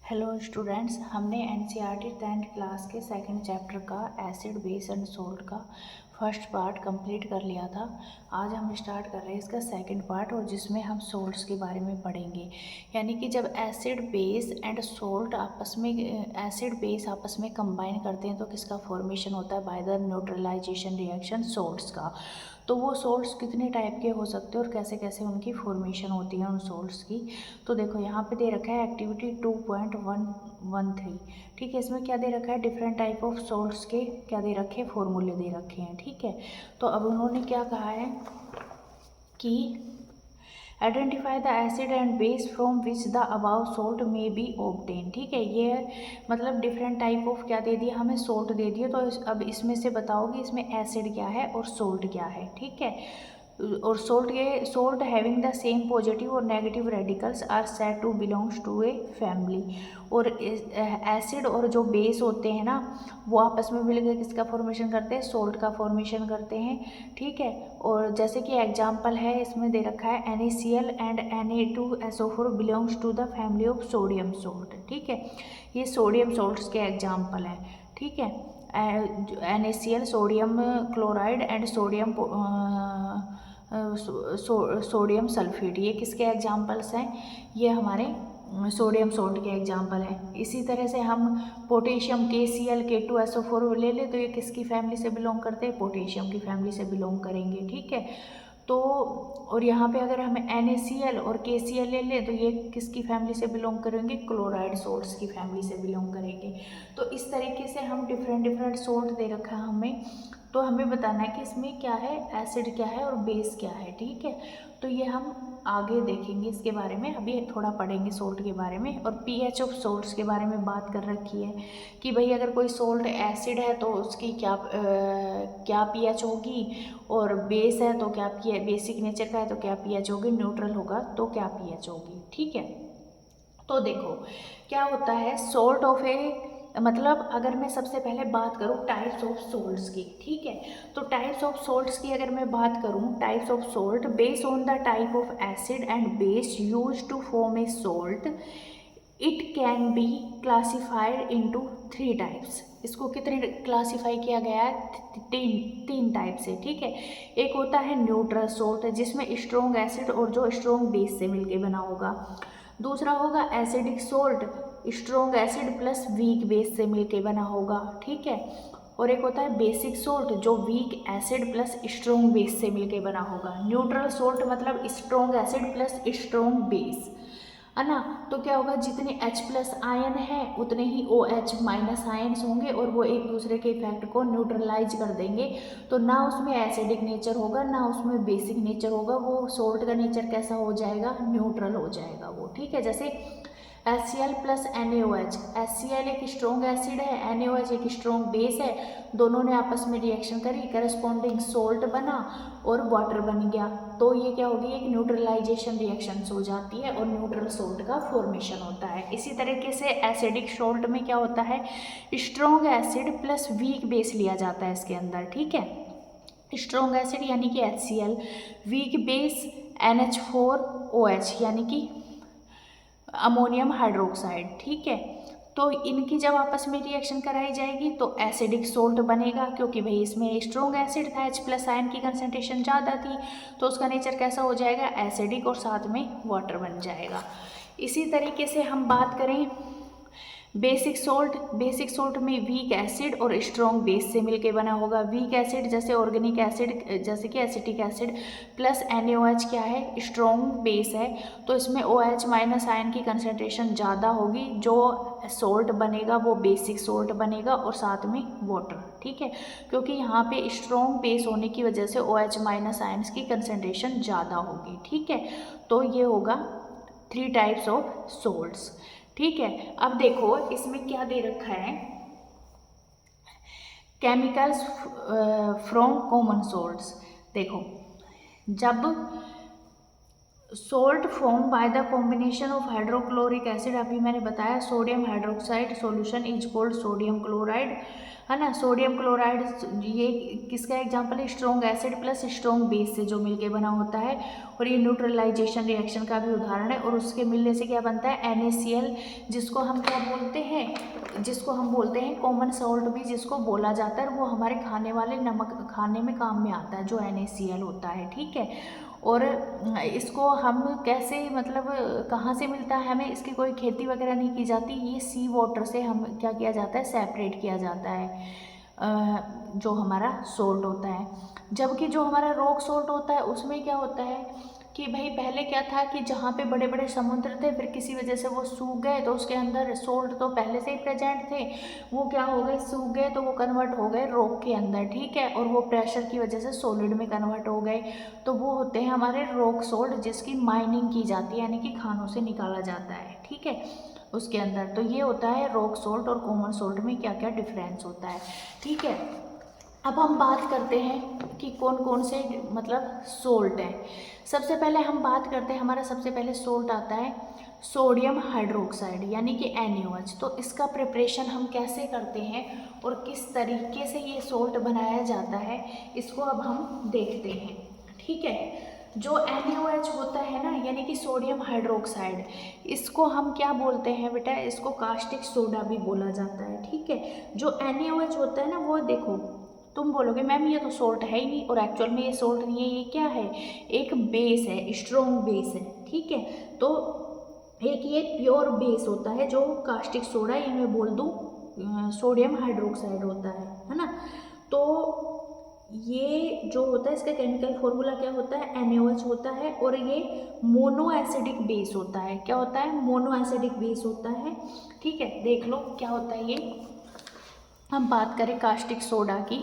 Hello students, हमने NCERT 10th class के second chapter का एसिड बेस एंड सोल्ट का फर्स्ट पार्ट कंप्लीट कर लिया था। आज हम स्टार्ट कर रहे हैं इसका सेकंड पार्ट, और जिसमें हम सोल्ट्स के बारे में पढ़ेंगे। यानी कि जब एसिड बेस एंड सोल्ट आपस में एसिड बेस आपस में कंबाइन करते हैं तो किसका फॉर्मेशन होता है? By the neutralisation reaction salts का। तो वो सोल्ट्स कितने टाइप के हो सकते हैं और कैसे कैसे उनकी फॉर्मेशन होती है उन सोल्ट्स की। तो देखो यहाँ पे दे रखा है एक्टिविटी 2.113। ठीक है, इसमें क्या दे रखा है? डिफरेंट टाइप ऑफ सोल्ट्स के क्या दे रखे हैं? फॉर्मूले दे रखे हैं। ठीक है, तो अब उन्होंने क्या कहा है कि identify the acid and base from which the above salt में बी ऑब्टेन। ठीक है, ये मतलब डिफरेंट टाइप ऑफ क्या दे दिया हमें? सोल्ट दे दिया। तो अब इसमें से बताओ कि इसमें एसिड क्या है और सोल्ट क्या है। ठीक है, और salt having the same positive और negative radicals are said to belongs to a family. और एसिड और जो बेस होते हैं ना, वो आपस में मिलकर किसका फॉर्मेशन करते हैं? सोल्ट का फॉर्मेशन करते हैं। ठीक है, और जैसे कि एग्जांपल है इसमें दे रखा है NaCl and Na2SO4 belongs to the family of sodium salt. ठीक है, ये सोडियम सोल्ट्स के एग्जाम्पल हैं। ठीक है, NaCl sodium chloride and sodium sulphate, ये किसके एग्जाम्पल्स हैं? ये हमारे सोडियम सोल्ट के एग्जाम्पल हैं। इसी तरह से हम पोटेशियम KCl K2SO4 ले ले तो ये किसकी फैमिली से बिलोंग करते हैं? पोटेशियम की फैमिली से बिलोंग करेंगे। ठीक है, तो और यहाँ पे अगर हमें NaCl और KCl ले लें तो ये किसकी फैमिली से बिलोंग करेंगे? क्लोराइड सोल्ट्स की फैमिली से बिलोंग करेंगे। तो इस तरीके से हम डिफरेंट डिफरेंट सोल्ट दे रखा है हमें, तो हमें बताना है कि इसमें क्या है, एसिड क्या है और बेस क्या है। ठीक है, तो ये हम आगे देखेंगे इसके बारे में। अभी थोड़ा पढ़ेंगे सोल्ट के बारे में, और पीएच ऑफ सोल्ट्स के बारे में बात कर रखी है कि भाई अगर कोई सोल्ट एसिड है तो उसकी क्या पीएच होगी, और बेस है तो क्या बेसिक नेचर का है तो क्या पीएच होगी, न्यूट्रल होगा तो क्या पीएच होगी। ठीक है, तो देखो क्या होता है सोल्ट ऑफ ए, मतलब अगर मैं सबसे पहले बात करूँ टाइप्स ऑफ सोल्ट्स की। ठीक है, तो टाइप्स ऑफ सोल्ट्स की अगर मैं बात करूँ, types of salt based on the type of acid and base use to form a salt, it can be classified into 3 types. इसको कितने क्लासिफाई किया गया है? तीन टाइप से। ठीक है, एक होता है न्यूट्रल सोल्ट जिसमें स्ट्रॉन्ग एसिड और जो स्ट्रॉन्ग बेस से मिलके बना होगा। दूसरा होगा acidic salt, strong acid plus weak base से मिलके बना होगा। ठीक है, और एक होता है बेसिक सोल्ट जो weak acid plus strong base से मिलके बना होगा। न्यूट्रल सोल्ट मतलब strong acid plus strong base, है ना। तो क्या होगा, जितने H प्लस आयन है उतने ही OH माइनस आयन्स होंगे और वो एक दूसरे के इफेक्ट को न्यूट्रलाइज कर देंगे। तो ना उसमें एसिडिक नेचर होगा ना उसमें बेसिक नेचर होगा, वो सोल्ट का नेचर कैसा हो जाएगा? न्यूट्रल हो जाएगा वो। ठीक है, जैसे HCl प्लस NaOH, HCl एक स्ट्रॉन्ग एसिड है, NaOH एक स्ट्रॉन्ग बेस है, दोनों ने आपस में रिएक्शन करी, करस्पॉन्डिंग सोल्ट बना और वाटर बन गया। तो ये क्या होगी? एक न्यूट्रलाइजेशन रिएक्शन हो जाती है और न्यूट्रल सोल्ट का फॉर्मेशन होता है। इसी तरीके से एसिडिक सोल्ट में क्या होता है? Strong acid plus weak base लिया जाता है इसके अंदर। ठीक है, स्ट्रॉन्ग एसिड यानी कि HCl, वीक बेस NH4OH यानी कि अमोनियम हाइड्रोक्साइड। ठीक है, तो इनकी जब आपस में रिएक्शन कराई जाएगी तो एसिडिक सोल्ट बनेगा, क्योंकि भाई इसमें स्ट्रॉन्ग एसिड था, H प्लस आयन की कंसनट्रेशन ज़्यादा थी, तो उसका नेचर कैसा हो जाएगा? एसिडिक, और साथ में वाटर बन जाएगा। इसी तरीके से हम बात करें बेसिक सोल्ट में वीक एसिड और स्ट्रॉन्ग बेस से मिलके बना होगा। वीक एसिड जैसे ऑर्गेनिक एसिड, जैसे कि एसिटिक एसिड प्लस NaOH क्या है? स्ट्रॉन्ग बेस है, तो इसमें OH माइनस आयन की कंसनट्रेशन ज़्यादा होगी, जो सोल्ट बनेगा वो बेसिक सोल्ट बनेगा और साथ में वाटर। ठीक है, क्योंकि यहाँ पे स्ट्रॉन्ग बेस होने की वजह से OH माइनस आयन्स की कंसनट्रेशन ज़्यादा होगी। ठीक है, तो ये होगा 3 टाइप्स ऑफ सोल्ट्स। ठीक है, अब देखो इसमें क्या दे रखा है? Chemicals from common salts. देखो जब salt form by the combination of hydrochloric acid, अभी मैंने बताया sodium hydroxide solution is called sodium chloride, है ना। सोडियम क्लोराइड ये किसका एग्जांपल है, strong acid plus strong base से जो मिलके बना होता है, और ये न्यूट्रलाइजेशन रिएक्शन का भी उदाहरण है। और उसके मिलने से क्या बनता है, NaCl, जिसको हम क्या बोलते हैं, जिसको हम बोलते हैं कॉमन सॉल्ट भी जिसको बोला जाता है, वो हमारे खाने वाले नमक खाने में काम में आता है जो NaCl होता है, ठीक है। और इसको हम कैसे, मतलब कहाँ से मिलता है हमें, इसकी कोई खेती वगैरह नहीं की जाती, ये सी वाटर से हम क्या किया जाता है, सेपरेट किया जाता है जो हमारा सोल्ट होता है। जबकि जो हमारा रॉक सोल्ट होता है उसमें क्या होता है कि भाई पहले क्या था कि जहाँ पे बड़े बड़े समुद्र थे फिर किसी वजह से वो सूख गए, तो उसके अंदर सोल्ट तो पहले से ही प्रेजेंट थे, वो क्या हो गए, सूख गए, तो वो कन्वर्ट हो गए रॉक के अंदर, ठीक है। और वो प्रेशर की वजह से सॉलिड में कन्वर्ट हो गए, तो वो होते हैं हमारे रॉक सोल्ट, जिसकी माइनिंग की जाती है, यानी कि खानों से निकाला जाता है, ठीक है, उसके अंदर। तो ये होता है रॉक सोल्ट और कॉमन सोल्ट में क्या क्या डिफरेंस होता है, ठीक है। अब हम बात करते हैं कि कौन कौन से मतलब सोल्ट हैं। सबसे पहले हम बात करते हैं, हमारा सबसे पहले सोल्ट आता है सोडियम हाइड्रोक्साइड यानी कि NaOH। तो इसका प्रिपरेशन हम कैसे करते हैं और किस तरीके से ये सोल्ट बनाया जाता है, इसको अब हम देखते हैं, ठीक है। जो NaOH होता है ना, यानी कि सोडियम हाइड्रोक्साइड, इसको हम क्या बोलते हैं बेटा, इसको कास्टिक सोडा भी बोला जाता है, ठीक है। जो NaOH होता है ना, वो देखो तुम बोलोगे मैम ये तो सोल्ट है ही नहीं, और एक्चुअल में ये सोल्ट नहीं है, ये क्या है, एक बेस है, स्ट्रॉन्ग बेस है, ठीक है। तो एक ये प्योर बेस होता है जो कास्टिक सोडा, ये मैं बोल दूँ सोडियम हाइड्रोक्साइड होता है ना। तो ये जो होता है इसका केमिकल फॉर्मूला क्या होता है, NaOH होता है, और ये मोनो एसिडिक बेस होता है। क्या होता है, मोनो एसिडिक बेस होता है, ठीक है। देख लो क्या होता है ये। हम बात करें कास्टिक सोडा की,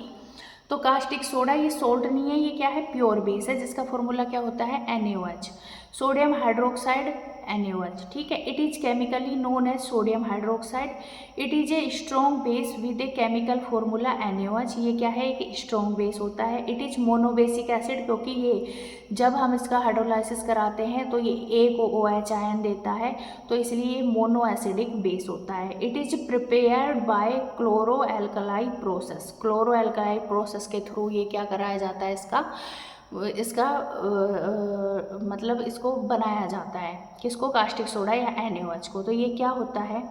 तो कास्टिक सोडा ये सोल्ट नहीं है, ये क्या है, प्योर बेस है, जिसका फॉर्मूला क्या होता है, NaOH। सोडियम हाइड्रोक्साइड NaOH, ठीक है। It is chemically known as sodium hydroxide. It is a strong base with a chemical formula NaOH। ये क्या है, एक स्ट्रॉन्ग बेस होता है। इट इज मोनोबेसिक एसिड, क्योंकि ये जब हम इसका हाइड्रोलाइसिस कराते हैं तो ये एक OH आयन देता है, तो इसलिए ये मोनो एसिडिक बेस होता है। It is prepared by chloro alkali process. Chloro alkali process के थ्रू ये क्या कराया जाता है, इसका मतलब इसको बनाया जाता है, किसको, कास्टिक सोडा या NaOH को। तो ये क्या होता है,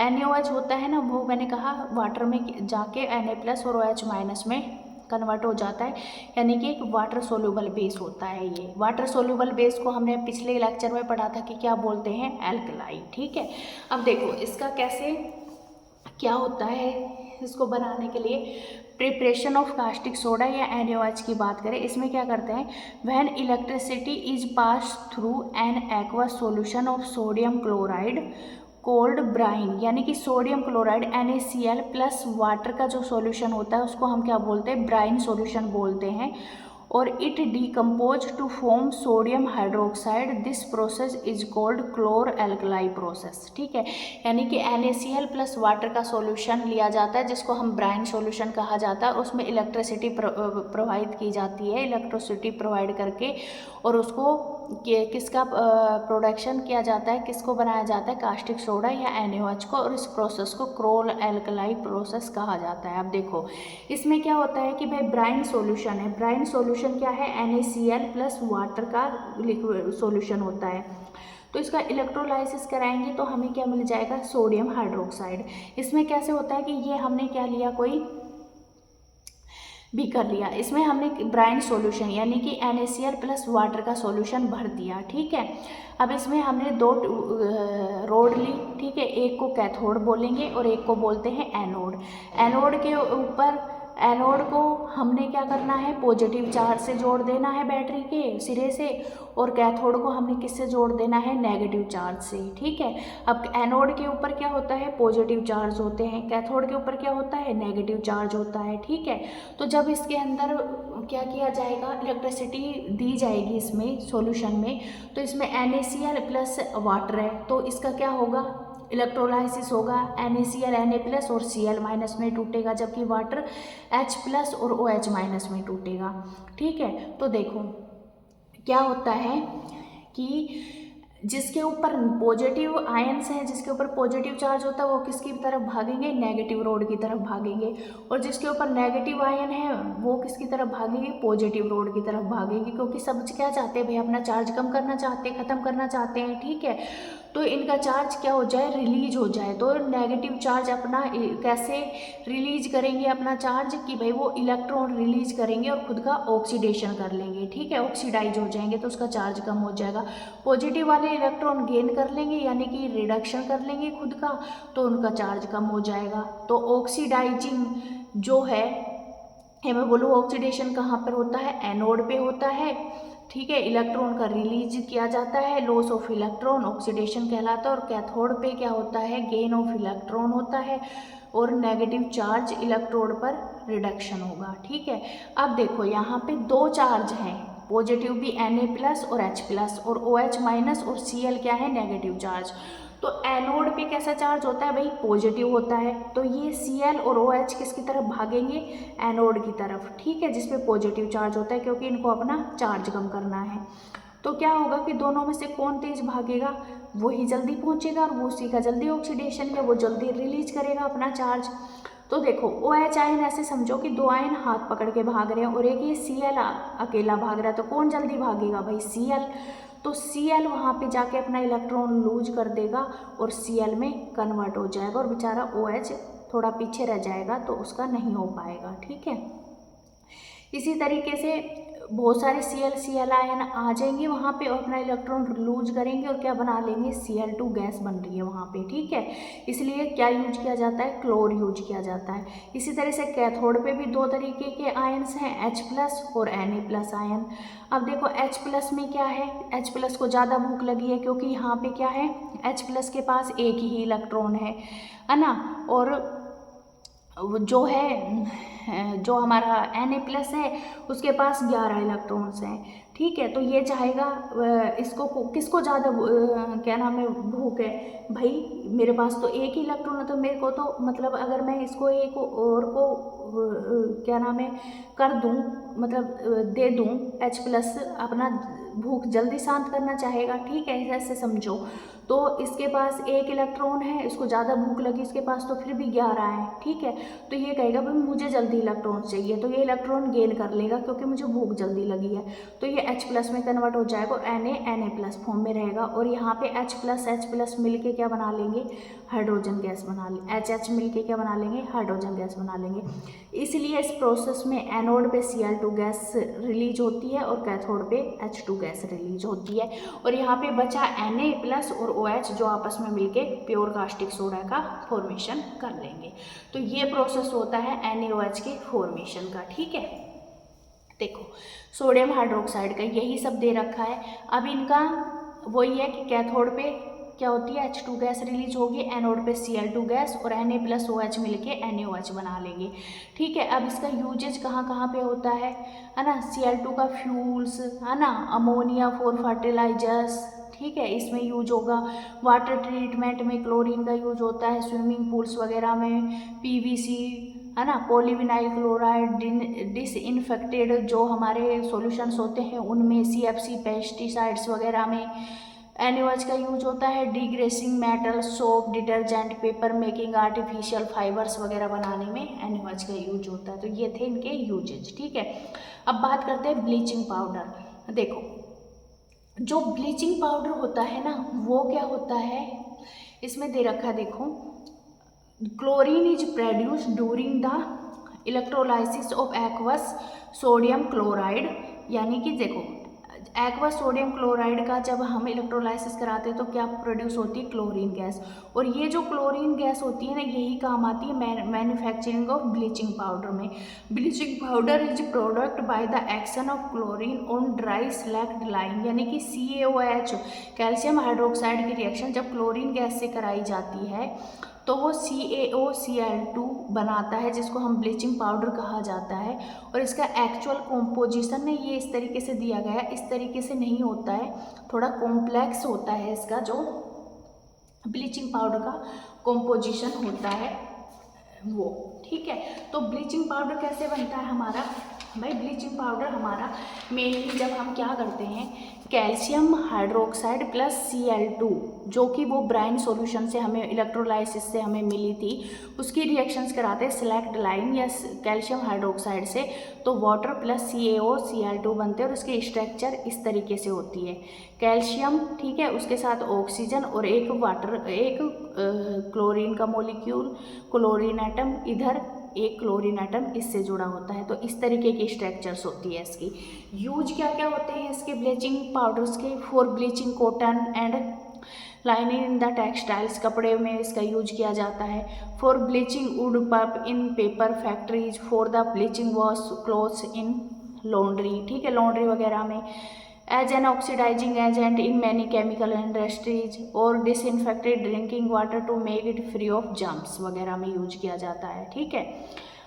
NaOH होता है ना, वो मैंने कहा वाटर में जाके Na+ और OH- में कन्वर्ट हो जाता है, यानी कि एक वाटर सोल्यूबल बेस होता है। ये वाटर सोल्यूबल बेस को हमने पिछले लेक्चर में पढ़ा था कि क्या बोलते हैं, एल्कलाई, ठीक है। अब देखो इसका कैसे क्या होता है, इसको बनाने के लिए प्रिपरेशन ऑफ कास्टिक सोडा या NaOH की बात करें, इसमें क्या करते हैं, when electricity is pass through an aqueous solution of sodium chloride cold brine, यानी कि sodium chloride NaCl plus water का जो सॉल्यूशन होता है उसको हम क्या बोलते हैं, ब्राइन सॉल्यूशन बोलते हैं, और it decompose to form sodium hydroxide. This process is called chlor alkali process, ठीक है। यानी कि NaCl प्लस वाटर का सॉल्यूशन लिया जाता है, जिसको हम ब्राइन सॉल्यूशन कहा जाता है, उसमें इलेक्ट्रिसिटी प्रोवाइड की जाती है, इलेक्ट्रिसिटी प्रोवाइड करके, और उसको किसका प्रोडक्शन किया जाता है, किसको बनाया जाता है, कास्टिक सोडा या NaOH को, और इस प्रोसेस को क्लोर एल्कलाई प्रोसेस कहा जाता है। अब देखो इसमें क्या होता है कि भाई ब्राइन सॉल्यूशन है, ब्राइन सॉल्यूशन क्या है, NaCl प्लस वाटर का लिक्विड सॉल्यूशन होता है। तो इसका इलेक्ट्रोलाइसिस कराएंगे तो हमें क्या मिल जाएगा, सोडियम हाइड्रोक्साइड। इसमें कैसे होता है कि ये हमने क्या लिया, कोई भी कर लिया, इसमें हमने ब्राइन सॉल्यूशन यानी कि NaCl प्लस वाटर का सॉल्यूशन भर दिया, ठीक है। अब इसमें हमने दो रोड ली, ठीक है, एक को कैथोड बोलेंगे और एक को बोलते हैं एनोड। एनोड के ऊपर, एनोड को हमने क्या करना है, पॉजिटिव चार्ज से जोड़ देना है बैटरी के सिरे से, और कैथोड को हमने किससे जोड़ देना है, नेगेटिव चार्ज से, ठीक है। अब एनोड के ऊपर क्या होता है, पॉजिटिव चार्ज होते हैं, कैथोड के ऊपर क्या होता है, नेगेटिव चार्ज होता है, ठीक है। तो जब इसके अंदर क्या किया जाएगा, इलेक्ट्रिसिटी दी जाएगी इसमें सॉल्यूशन में, तो इसमें NaCl प्लस वाटर है, तो इसका क्या होगा, इलेक्ट्रोलाइसिस होगा, NaCl Na+ और Cl- में टूटेगा, जबकि वाटर H+ और OH- में टूटेगा, ठीक है। तो देखो क्या होता है कि जिसके ऊपर पॉजिटिव आयन्स हैं, जिसके ऊपर पॉजिटिव चार्ज होता है वो किसकी तरफ भागेंगे, नेगेटिव रोड की तरफ भागेंगे, और जिसके ऊपर नेगेटिव आयन है वो किसकी तरफ भागेंगे, पॉजिटिव रोड की तरफ भागेंगे, क्योंकि सब क्या चाहते हैं भाई, अपना चार्ज कम करना चाहते हैं, ख़त्म करना चाहते हैं, ठीक है। तो इनका चार्ज क्या हो जाए, रिलीज हो जाए। तो नेगेटिव चार्ज अपना कैसे रिलीज करेंगे अपना चार्ज, कि भाई वो इलेक्ट्रॉन रिलीज करेंगे और खुद का ऑक्सीडेशन कर लेंगे, ठीक है, ऑक्सीडाइज हो जाएंगे, तो उसका चार्ज कम हो जाएगा। पॉजिटिव वाले इलेक्ट्रॉन गेन कर लेंगे, यानी कि रिडक्शन कर लेंगे खुद का, तो उनका चार्ज कम हो जाएगा। तो ऑक्सीडाइजिंग जो है, मैं बोलूँ ऑक्सीडेशन कहाँ पर होता है, एनोड पे होता है, ठीक है। इलेक्ट्रॉन का रिलीज किया जाता है, लॉस ऑफ इलेक्ट्रॉन ऑक्सीडेशन कहलाता है, और कैथोड पे क्या होता है, गेन ऑफ इलेक्ट्रॉन होता है, और नेगेटिव चार्ज इलेक्ट्रोड पर रिडक्शन होगा, ठीक है। अब देखो यहाँ पे दो चार्ज हैं, पॉजिटिव भी Na+ और H+, और OH- और Cl क्या है, नेगेटिव चार्ज। तो एनोड पे कैसा चार्ज होता है भाई, पॉजिटिव होता है, तो ये Cl और OH किसकी तरफ भागेंगे, एनोड की तरफ, ठीक है, जिसपे पॉजिटिव चार्ज होता है, क्योंकि इनको अपना चार्ज कम करना है। तो क्या होगा कि दोनों में से कौन तेज भागेगा, वही जल्दी पहुंचेगा, और वो उसी का जल्दी ऑक्सीडेशन या वो जल्दी रिलीज करेगा अपना चार्ज। तो देखो OH आयन ऐसे समझो कि दो आयन हाथ पकड़ के भाग रहे हैं, और एक ये Cl अकेला भाग रहा है, तो कौन जल्दी भागेगा भाई, Cl। तो Cl वहाँ पे जाके अपना इलेक्ट्रॉन लूज कर देगा और Cl में कन्वर्ट हो जाएगा, और बेचारा OH थोड़ा पीछे रह जाएगा, तो उसका नहीं हो पाएगा, ठीक है। इसी तरीके से बहुत सारे Cl आयन आ जाएंगे वहाँ पे, और अपना इलेक्ट्रॉन लूज करेंगे, और क्या बना लेंगे, Cl2 गैस बन रही है वहाँ पे, ठीक है। इसलिए क्या यूज किया जाता है, क्लोर यूज किया जाता है। इसी तरह से कैथोड पे भी दो तरीके के आयन्स हैं, H+ और Na+ आयन। अब देखो H+ में क्या है, H+ को ज़्यादा भूख लगी है, क्योंकि यहाँ पे क्या है, H+ के पास एक ही इलेक्ट्रॉन है ना, और जो है, जो हमारा Na+ है उसके पास 11 इलेक्ट्रॉन्स हैं, ठीक है। तो ये चाहेगा इसको किसको ज़्यादा क्या नाम है, भूख है भाई, मेरे पास तो एक ही इलेक्ट्रॉन है, तो मेरे को तो मतलब अगर मैं इसको एक और को क्या नाम है कर दूं, मतलब दे दूं, H+ अपना भूख जल्दी शांत करना चाहेगा, ठीक है, ऐसे समझो। तो इसके पास एक इलेक्ट्रॉन है, इसको ज़्यादा भूख लगी, इसके पास तो फिर भी 11 है, ठीक है। तो ये कहेगा भाई मुझे जल्दी इलेक्ट्रॉन चाहिए, तो ये इलेक्ट्रॉन गेन कर लेगा, क्योंकि मुझे भूख जल्दी लगी है, तो ये H+ में कन्वर्ट हो जाएगा, और Na+ फॉर्म में रहेगा, और यहाँ पे H+ मिलके क्या बना लेंगे, हाइड्रोजन गैस बना लेंगे, HH मिलके क्या बना लेंगे, हाइड्रोजन गैस बना लेंगे। इसलिए इस प्रोसेस में एनोड पे Cl2 गैस रिलीज होती है, और कैथोड पे H2 गैस रिलीज होती है, और यहाँ पे बचा Na+ और OH, जो आपस में मिलके प्योर कास्टिक सोडा का फॉर्मेशन कर लेंगे। तो ये प्रोसेस होता है NaOH के फॉर्मेशन का, ठीक है। देखो सोडियम हाइड्रोक्साइड का यही सब दे रखा है। अब इनका वही है कि कैथोड पे क्या होती है, H2 गैस रिलीज होगी, एनोड पे Cl2 गैस, और Na+ OH मिलके NaOH बना लेंगे, ठीक है। अब इसका यूजेज कहाँ कहाँ पे होता है ना, Cl2 का फ्यूल्स है ना, अमोनिया फॉर फर्टिलाइजर्स, ठीक है, इसमें यूज होगा। वाटर ट्रीटमेंट में क्लोरीन का यूज होता है, स्विमिंग पूल्स वगैरह में PVC है ना, पॉलीविनाइल क्लोराइड, डिसइंफेक्टेड जो हमारे सॉल्यूशंस होते हैं उनमें, CFC पेस्टिसाइड्स वगैरह में NaOH का यूज होता है। Degreasing metal, soap, detergent, paper making, artificial fibres वगैरह बनाने में NaOH का यूज होता है। तो ये थे इनके यूजेज, ठीक है। अब बात करते हैं ब्लीचिंग पाउडर। देखो जो ब्लीचिंग पाउडर होता है ना, वो क्या होता है, इसमें दे रखा है, देखो chlorine is produce during the electrolysis of aqueous sodium chloride, यानी कि देखो एक्वस सोडियम क्लोराइड का जब हम इलेक्ट्रोलाइसिस कराते हैं तो क्या प्रोड्यूस होती है, क्लोरीन गैस, और ये जो क्लोरीन गैस होती है ना, यही काम आती है मैन्युफैक्चरिंग ऑफ ब्लीचिंग पाउडर में। Bleaching powder is product by the action of chlorine on dry slaked line, यानी कि CaOH कैल्शियम हाइड्रोक्साइड की रिएक्शन जब क्लोरीन गैस से कराई जाती है तो वो CaOCl2 बनाता है, जिसको हम ब्लीचिंग पाउडर कहा जाता है। और इसका एक्चुअल कॉम्पोजिशन है ये इस तरीके से दिया गया है, इस तरीके से नहीं होता है, थोड़ा कॉम्प्लेक्स होता है इसका जो ब्लीचिंग पाउडर का कॉम्पोजिशन होता है वो, ठीक है। तो ब्लीचिंग पाउडर कैसे बनता है हमारा, भाई ब्लीचिंग पाउडर हमारा मेनली जब हम क्या करते हैं, कैल्शियम हाइड्रोक्साइड प्लस Cl2 जो कि वो ब्राइन सॉल्यूशन से हमें इलेक्ट्रोलाइसिस से हमें मिली थी, उसकी रिएक्शंस कराते हैं सेलेक्ट लाइन या कैल्शियम हाइड्रोक्साइड से, तो वाटर प्लस CaO Cl2 बनते हैं और उसकी स्ट्रक्चर इस तरीके से होती है। कैल्शियम, ठीक है, उसके साथ ऑक्सीजन और एक क्लोरीन का मोलिक्यूल, क्लोरीन एटम, इधर एक क्लोरीन एटम इससे जुड़ा होता है। तो इस तरीके की स्ट्रक्चर्स होती है इसकी। यूज क्या क्या होते हैं इसके ब्लीचिंग पाउडर्स के? For bleaching cotton and lining in the textiles, कपड़े में इसका यूज किया जाता है। For bleaching wood pulp in paper factories, for the bleaching wash clothes in laundry, ठीक है, लॉन्ड्री वगैरह में। As an oxidising agent in many chemical industries और disinfected drinking water to make it free of germs वगैरह में use किया जाता है, ठीक है।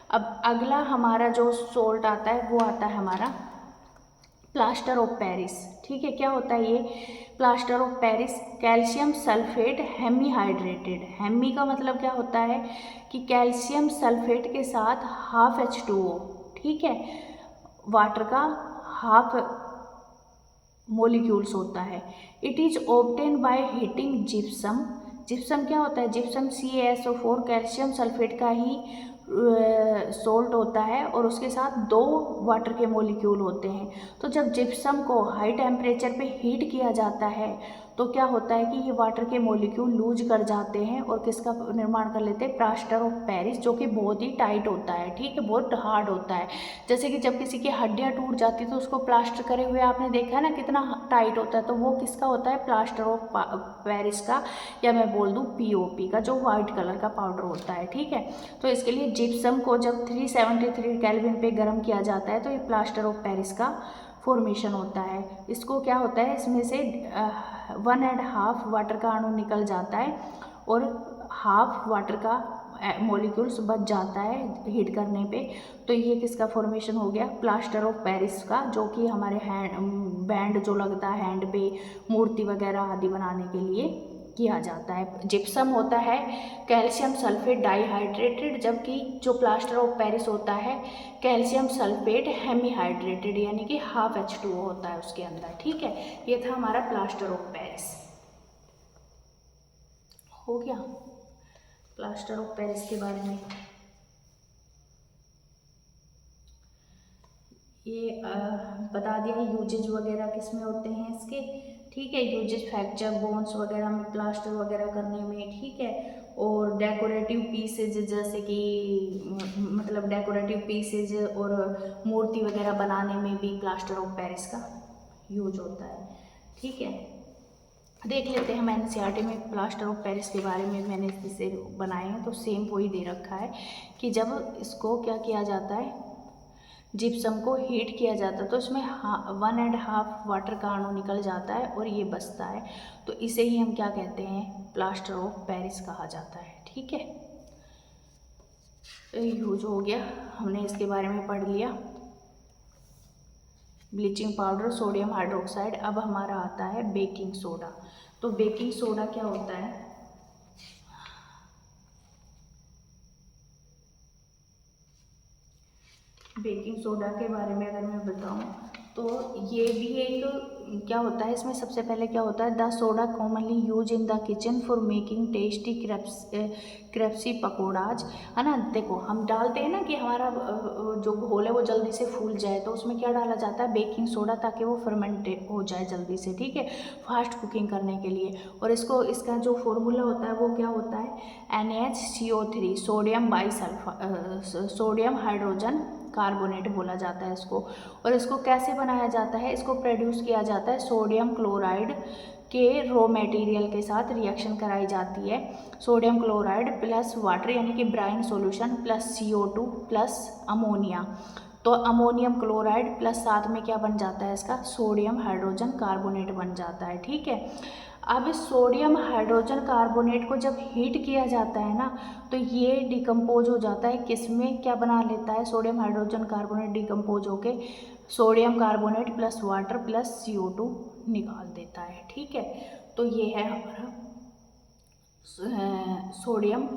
अब अगला हमारा जो सोल्ट आता है वो आता है हमारा प्लास्टर ऑफ पेरिस, ठीक है। क्या होता है ये plaster of Paris? Calcium sulphate hemi hydrated. Hemi का मतलब क्या होता है कि कैल्शियम सल्फेट के साथ हाफ H2O, ठीक है, वाटर का हाफ मोलिक्यूल्स होता है। It is obtain by heating gypsum. Gypsum क्या होता है? जिप्सम CaSO4 कैल्शियम सल्फेट का ही सोल्ट होता है और उसके साथ 2 वाटर के मोलिक्यूल होते हैं। तो जब जिप्सम को हाई टेम्परेचर पे हीट किया जाता है तो क्या होता है कि ये वाटर के मोलिक्यूल लूज कर जाते हैं और किसका निर्माण कर लेते हैं? प्लास्टर ऑफ पेरिस, जो कि बहुत ही टाइट होता है, ठीक है, बहुत हार्ड होता है। जैसे कि जब किसी की हड्डियाँ टूट जाती है तो उसको प्लास्टर करे हुए आपने देखा है ना कितना टाइट होता है, तो वो किसका होता है? प्लास्टर ऑफ पेरिस का, या मैं बोल दूँ POP का, जो वाइट कलर का पाउडर होता है, ठीक है। तो इसके लिए जिप्सम को जब 373 केल्विन पे गर्म किया जाता है तो ये प्लास्टर ऑफ पेरिस का फॉर्मेशन होता है। इसको क्या होता है, इसमें से 1.5 वाटर का अणु निकल जाता है और हाफ वाटर का मॉलिक्यूल्स बच जाता है हीट करने पे। तो ये किसका फॉर्मेशन हो गया? प्लास्टर ऑफ पेरिस का, जो कि हमारे बैंड जो लगता है हैंड पे, मूर्ति वगैरह आदि बनाने के लिए किया जाता है। जिप्सम होता है कैल्शियम सल्फेट डाइहाइड्रेटेड, जबकि जो प्लास्टर ऑफ पेरिस होता है कैल्शियम सल्फेट हेमीहाइड्रेटेड, यानी कि हाफ H2O होता है उसके अंदर, ठीक है। ये था हमारा प्लास्टर ऑफ पेरिस। हो गया प्लास्टर ऑफ पेरिस के बारे में। ये बता दिया यूजेज वगैरह किस में होते हैं इसके, ठीक है। यूजेज फ्रैक्चर बोन्स वगैरह में, प्लास्टर वगैरह करने में, ठीक है। और डेकोरेटिव पीसेज, जैसे कि मतलब डेकोरेटिव पीसेज और मूर्ति वगैरह बनाने में भी प्लास्टर ऑफ पेरिस का यूज होता है, ठीक है। देख लेते हैं हम NCERT में प्लास्टर ऑफ पेरिस के बारे में, मैंने इसे बनाए हैं तो सेम वही दे रखा है कि जब इसको क्या किया जाता है, जिप्सम को हीट किया जाता है तो इसमें 1.5 वाटर का अणु निकल जाता है और ये बचता है, तो इसे ही हम क्या कहते हैं? प्लास्टर ऑफ पेरिस कहा जाता है, ठीक है। यूज हो गया, हमने इसके बारे में पढ़ लिया। Bleaching powder, sodium hydroxide. अब हमारा आता है बेकिंग सोडा। तो बेकिंग सोडा क्या होता है? बेकिंग सोडा के बारे में अगर मैं बताऊं तो ये भी एक क्या होता है, इसमें सबसे पहले क्या होता है? The soda commonly use in the kitchen for making tasty crispy पकौड़ाज, है ना। देखो हम डालते हैं ना कि हमारा जो घोल है वो जल्दी से फूल जाए, तो उसमें क्या डाला जाता है? बेकिंग सोडा, ताकि वो फर्मेंट हो जाए जल्दी से, ठीक है, फास्ट कुकिंग करने के लिए। और इसका जो फॉर्मूला होता है वो क्या होता है? NaCO3 सोडियम हाइड्रोजन कार्बोनेट बोला जाता है इसको। और इसको कैसे बनाया जाता है? इसको प्रोड्यूस किया जाता है सोडियम क्लोराइड के रॉ मटेरियल के साथ रिएक्शन कराई जाती है। सोडियम क्लोराइड प्लस वाटर, यानी कि brine solution, plus CO2 plus ammonia, तो अमोनियम क्लोराइड प्लस साथ में क्या बन जाता है इसका? सोडियम हाइड्रोजन कार्बोनेट बन जाता है, ठीक है। अब इस सोडियम हाइड्रोजन कार्बोनेट को जब हीट किया जाता है ना, तो ये डिकम्पोज हो जाता है किस में? क्या बना लेता है? सोडियम हाइड्रोजन कार्बोनेट डिकम्पोज होके sodium carbonate plus water plus CO2 निकाल देता है, ठीक है। तो ये है हमारा सोडियम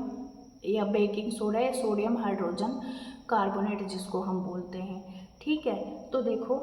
या बेकिंग सोडा या सोडियम हाइड्रोजन कार्बोनेट जिसको हम बोलते हैं, ठीक है। तो देखो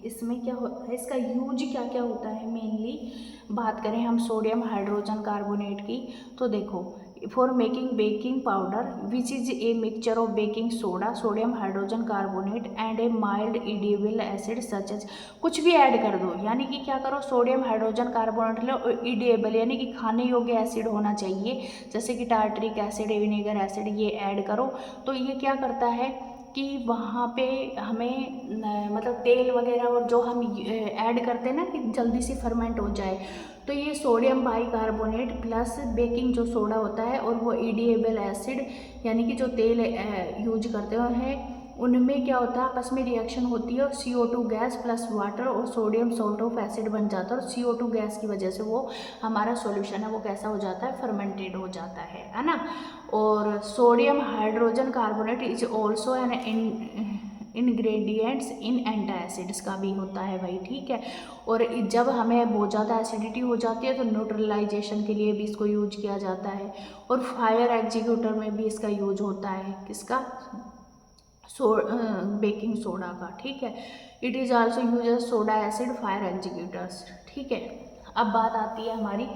इसमें क्या होता है, इसका यूज क्या क्या होता है, मेनली बात करें हम सोडियम हाइड्रोजन कार्बोनेट की, तो देखो for making baking powder which is a mixture of baking soda, sodium hydrogen carbonate and a mild edible acid such as, कुछ भी ऐड कर दो, यानी कि क्या करो, सोडियम हाइड्रोजन कार्बोनेट लो, ईडिएबल यानी कि खाने योग्य एसिड होना चाहिए, जैसे कि टार्टरिक एसिड, विनेगर एसिड, ये ऐड करो। तो ये क्या करता है कि वहाँ पे हमें मतलब तेल वगैरह और जो हम ऐड करते हैं ना कि जल्दी से फर्मेंट हो जाए, तो ये सोडियम बाइकार्बोनेट प्लस बेकिंग जो सोडा होता है और वो ईडिएबल एसिड यानी कि जो तेल यूज करते हैं उनमें क्या होता है, आपस में रिएक्शन होती है और CO2 गैस प्लस वाटर और सोडियम सॉल्ट ऑफ एसिड बन जाता है, और CO2 गैस की वजह से वो हमारा सॉल्यूशन है वो कैसा हो जाता है, फर्मेंटेड हो जाता है ना। और sodium hydrogen carbonate is also an ingredients in antacids का भी होता है भाई, ठीक है। और जब हमें बहुत ज़्यादा एसिडिटी हो जाती है तो न्यूट्रलाइजेशन के लिए भी इसको यूज किया जाता है, और फायर एग्जीक्यूटर में भी इसका यूज होता है, किसका, बेकिंग सोडा का, ठीक है। It is also use as soda acid fire executors, ठीक है। अब बात आती है हमारी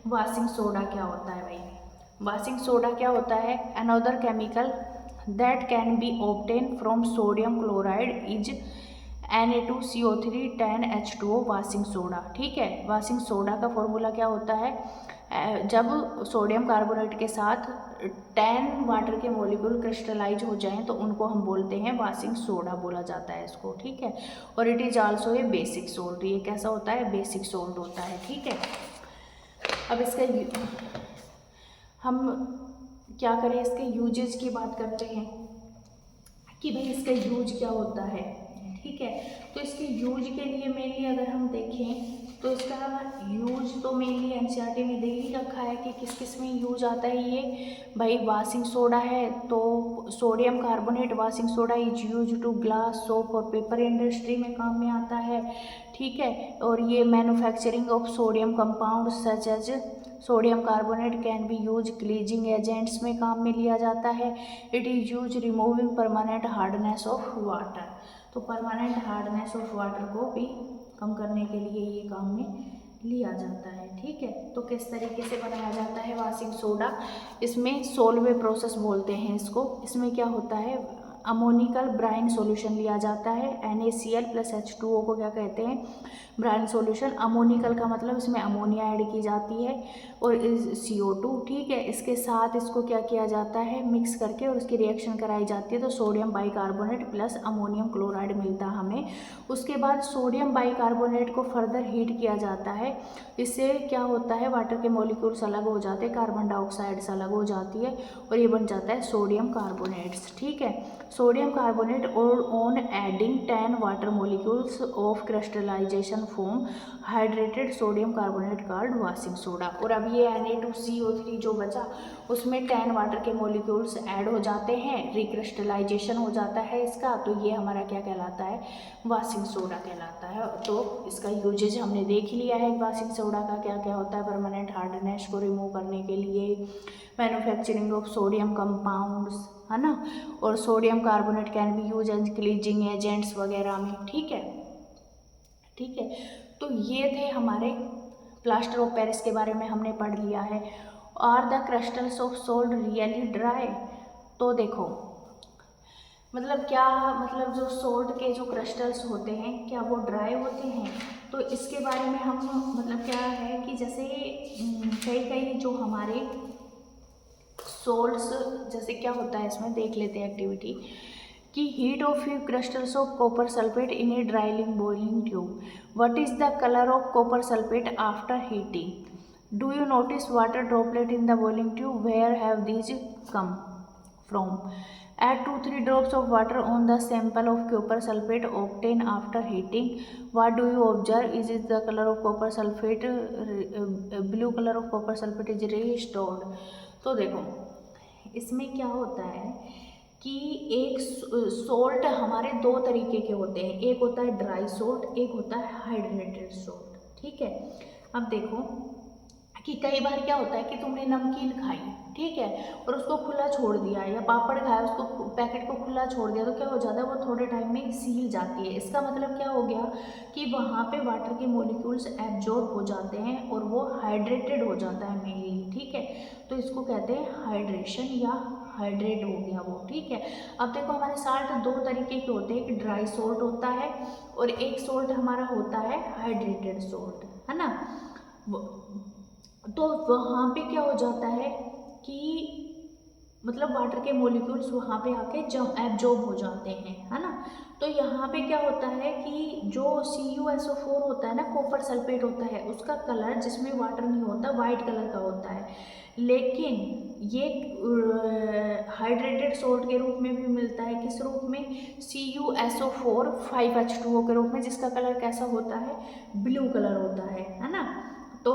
वाशिंग सोडा क्या होता है भाई। वाशिंग सोडा क्या होता है, another chemical that can be obtain from sodium chloride is Na2CO3 10H2O washing soda, ठीक है। वाशिंग सोडा का फॉर्मूला क्या होता है, जब सोडियम कार्बोनेट के साथ 10 वाटर के मॉलिक्यूल क्रिस्टलाइज हो जाएं तो उनको हम बोलते हैं वाशिंग सोडा बोला जाता है इसको, ठीक है। और it is also a basic salt, ये कैसा होता है, बेसिक सोल्ट होता है, ठीक है। अब इसका हम क्या करें, इसके यूजेज की बात करते हैं कि भाई इसका यूज क्या होता है, ठीक है। तो इसके यूज के लिए मेनली अगर हम देखें तो इसका यूज तो मेनली एनसीईआरटी में दे ही रखा है कि किस किस में यूज आता है ये भाई। वाशिंग सोडा है तो sodium carbonate washing soda is use to glass, soap और पेपर इंडस्ट्री में काम में आता है, ठीक है। और ये manufacturing of sodium compound such as sodium carbonate can be use cleansing agents में काम में लिया जाता है। It is use removing permanent hardness of water, तो परमानेंट हार्डनेस ऑफ वाटर को भी कम करने के लिए ये काम में लिया जाता है, ठीक है। तो किस तरीके से बनाया जाता है वाशिंग सोडा, इसमें सोलवे प्रोसेस बोलते हैं इसको। इसमें क्या होता है, अमोनिकल ब्राइन सॉल्यूशन लिया जाता है, NaCl प्लस H2O को क्या कहते हैं, ब्राइन सॉल्यूशन। अमोनिकल का मतलब इसमें अमोनिया ऐड की जाती है और CO2, ठीक है। इसके साथ इसको क्या किया जाता है, मिक्स करके और उसकी रिएक्शन कराई जाती है, तो sodium bicarbonate plus ammonium chloride मिलता है हमें। उसके बाद सोडियम बाइकार्बोनेट को फर्दर हीट किया जाता है, इससे क्या होता है, वाटर के मॉलिक्यूल्स अलग हो जाते हैं, कार्बन डाइऑक्साइड से अलग हो जाती है और ये बन जाता है सोडियम कार्बोनेट्स, ठीक है। सोडियम कार्बोनेट और on adding 10 water molecules of crystallisation form hydrated sodium carbonate called washing soda. और अब ये Na2CO3 जो बचा उसमें 10 वाटर के मॉलिक्यूल्स ऐड हो जाते हैं, रिक्रिस्टलाइजेशन हो जाता है इसका, तो ये हमारा क्या कहलाता है, वाशिंग सोडा कहलाता है। तो इसका यूजेज हमने देख लिया है, वाशिंग सोडा का क्या क्या होता है, परमानेंट हार्डनेस को रिमूव करने के लिए, मैन्युफैक्चरिंग ऑफ सोडियम कंपाउंड्स, है ना, और sodium carbonate can be use as cleansing agents वगैरह में, ठीक है, ठीक है। तो ये थे हमारे प्लास्टर ऑफ पेरिस के बारे में हमने पढ़ लिया है। Are the crystals of salt really dry, तो देखो मतलब क्या, मतलब जो सोल्ट के जो क्रिस्टल्स होते हैं क्या वो ड्राई होते हैं, तो इसके बारे में हम मतलब क्या है कि जैसे कई कई जो हमारे सोल्ट्स, जैसे क्या होता है इसमें देख लेते हैं एक्टिविटी कि heat of few crystals of copper sulphate in a dry boiling tube, what is the colour of copper sulphate after heating, do you notice water droplet in the boiling tube, where have these come from, add 2-3 drops of water on the sample of copper sulfate obtained after heating, what do you observe, is the color of copper sulfate blue color of copper sulfate is restored। तो देखो इसमें क्या होता है कि एक salt हमारे दो तरीके के होते हैं, एक होता है ड्राई सोल्ट, एक होता है हाइड्रेटेड सोल्ट, ठीक है। अब देखो कि कई बार क्या होता है कि तुमने नमकीन खाई, ठीक है, और उसको खुला छोड़ दिया, या पापड़ खाया उसको पैकेट को खुला छोड़ दिया, तो क्या हो जाता है वो थोड़े टाइम में सील जाती है। इसका मतलब क्या हो गया कि वहाँ पे वाटर के मॉलिक्यूल्स एब्जॉर्ब हो जाते हैं और वो हाइड्रेटेड हो जाता है मेनली, ठीक है। तो इसको कहते हैं हाइड्रेशन या हाइड्रेट हो गया वो, ठीक है। अब देखो हमारे साल्ट दो तरीके के होते हैं, एक ड्राई सोल्ट होता है और एक सोल्ट हमारा होता है हाइड्रेटेड सोल्ट, है ना। तो वहाँ पे क्या हो जाता है कि मतलब वाटर के मॉलिक्यूल्स वहाँ पे आके जब एब्जॉर्ब हो जाते हैं, है ना। तो यहाँ पे क्या होता है कि जो CuSO4 होता है ना, कॉपर सल्फेट होता है, उसका कलर जिसमें वाटर नहीं होता वाइट कलर का होता है, लेकिन ये हाइड्रेटेड सोल्ट के रूप में भी मिलता है। किस रूप में? CuSO4 5H2O के रूप में, जिसका कलर कैसा होता है? ब्लू कलर होता है ना। तो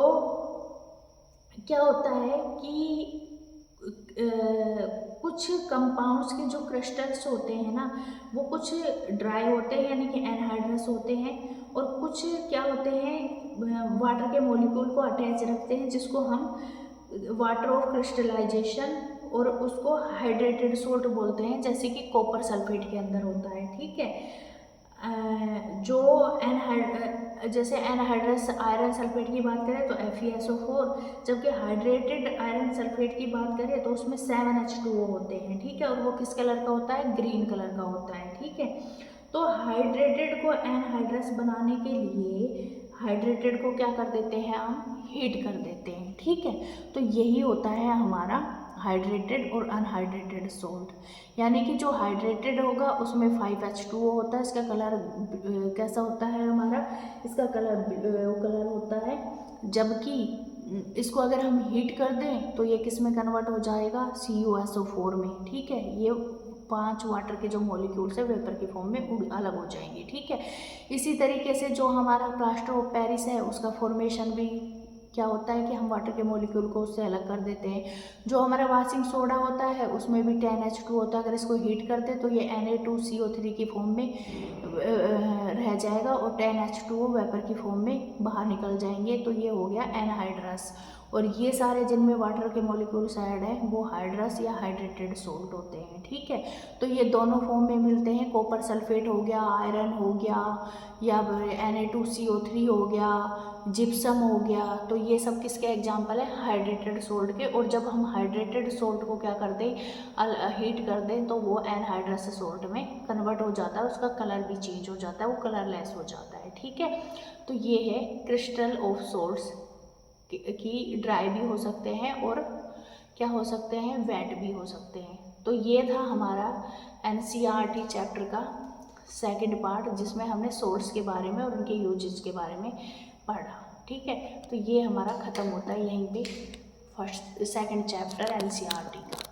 क्या होता है कि कुछ कंपाउंड्स के जो क्रिस्टल्स होते हैं ना, वो कुछ ड्राई होते हैं यानी कि एनहाइड्रस होते हैं, और कुछ क्या होते हैं वाटर के मॉलिक्यूल को अटैच रखते हैं, जिसको हम वाटर ऑफ क्रिस्टलाइजेशन और उसको हाइड्रेटेड सोल्ट बोलते हैं, जैसे कि कॉपर सल्फेट के अंदर होता है, ठीक है। जो जैसे एनहाइड्रस आयरन सल्फेट की बात करें तो FeSO4, जबकि हाइड्रेटेड आयरन सल्फेट की बात करें तो उसमें 7H2O होते हैं, ठीक है, और वो किस कलर का होता है? ग्रीन कलर का होता है, ठीक है। तो हाइड्रेटेड को एनहाइड्रस बनाने के लिए हाइड्रेटेड को क्या कर देते हैं हम? हीट कर देते हैं, ठीक है। तो यही होता है हमारा हाइड्रेटेड और अनहाइड्रेटेड सोल्ट। यानी कि जो हाइड्रेटेड होगा उसमें 5H2O होता है, इसका कलर कैसा होता है हमारा? इसका कलर होता है, जबकि इसको अगर हम हीट कर दें तो ये किस में कन्वर्ट हो जाएगा? CuSO4 में, ठीक है। ये 5 वाटर के जो मॉलिक्यूल्स है वेपर के फॉर्म में अलग हो जाएंगे, ठीक है। इसी तरीके से जो हमारा प्लास्टर ऑफ पेरिस है उसका फॉर्मेशन भी क्या होता है कि हम वाटर के मॉलिक्यूल को उससे अलग कर देते हैं। जो हमारा वाशिंग सोडा होता है उसमें भी 10H2 होता है, अगर इसको हीट करते तो ये Na2CO3 की फॉर्म में रह जाएगा और 10H2O वेपर की फॉर्म में बाहर निकल जाएंगे, तो ये हो गया एनहाइड्रस। और ये सारे जिनमें वाटर के मॉलिक्यूल्स ऐड हैं वो हाइड्रस या हाइड्रेटेड सोल्ट होते हैं, ठीक है। तो ये दोनों फॉर्म में मिलते हैं, कॉपर सल्फेट हो गया, आयरन हो गया, या Na2CO3 हो गया, जिप्सम हो गया। तो ये सब किसके एग्जाम्पल है? हाइड्रेटेड सोल्ट के। और जब हम हाइड्रेटेड सोल्ट को क्या कर दें? हीट कर दें तो वो एनहाइड्रस सोल्ट में कन्वर्ट हो जाता है, उसका कलर भी चेंज हो जाता है, वो कलरलेस हो जाता है, ठीक है। तो ये है क्रिस्टल ऑफ सोल्ट्स की ड्राई भी हो सकते हैं और क्या हो सकते हैं? वेट भी हो सकते हैं। तो ये था हमारा NCERT चैप्टर का सेकंड पार्ट, जिसमें हमने सोर्स के बारे में और उनके यूजेस के बारे में पढ़ा, ठीक है। तो ये हमारा ख़त्म होता है यहीं पे सेकंड चैप्टर NCERT का।